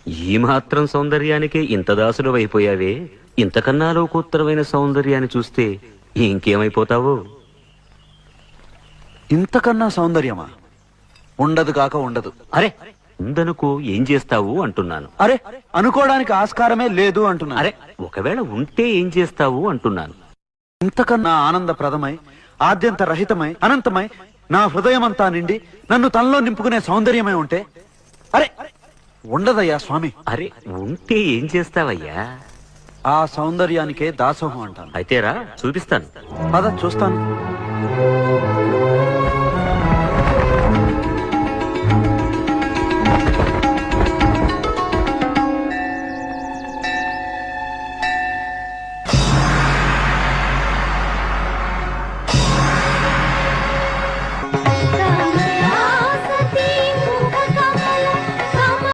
ఈ మాత్రం సౌందర్యానికే ఇంత దాసుడు అయిపోయావే, ఇంతకన్నా లోకోత్తరమైన సౌందర్యాన్ని చూస్తే ఇంకేమైపోతావు? ఇంతకన్నా సౌందర్యమా? ఉండదు కాక ఉండదు. అరే ఉందనుకో, ఏం చేస్తావు అంటున్నాను. అరే అనుకోవడానికి ఆస్కారమే లేదు అంటున్నా. అరే ఒకవేళ ఉంటే ఏం చేస్తావు అంటున్నాను. ఇంతకన్నా ఆనందప్రదమై, ఆద్యంత రహితమై, అనంతమై, నా హృదయమంతా నిండి నన్ను తనలో నింపుకునే సౌందర్యమై ఉంటే అరే ఉండదయ్యా స్వామి. అరే ఉంటే ఏం చేస్తావయ్యా? ఆ సౌందర్యానికే దాసోహం అంటాను. అయితే రా చూపిస్తాను. పద చూస్తాను.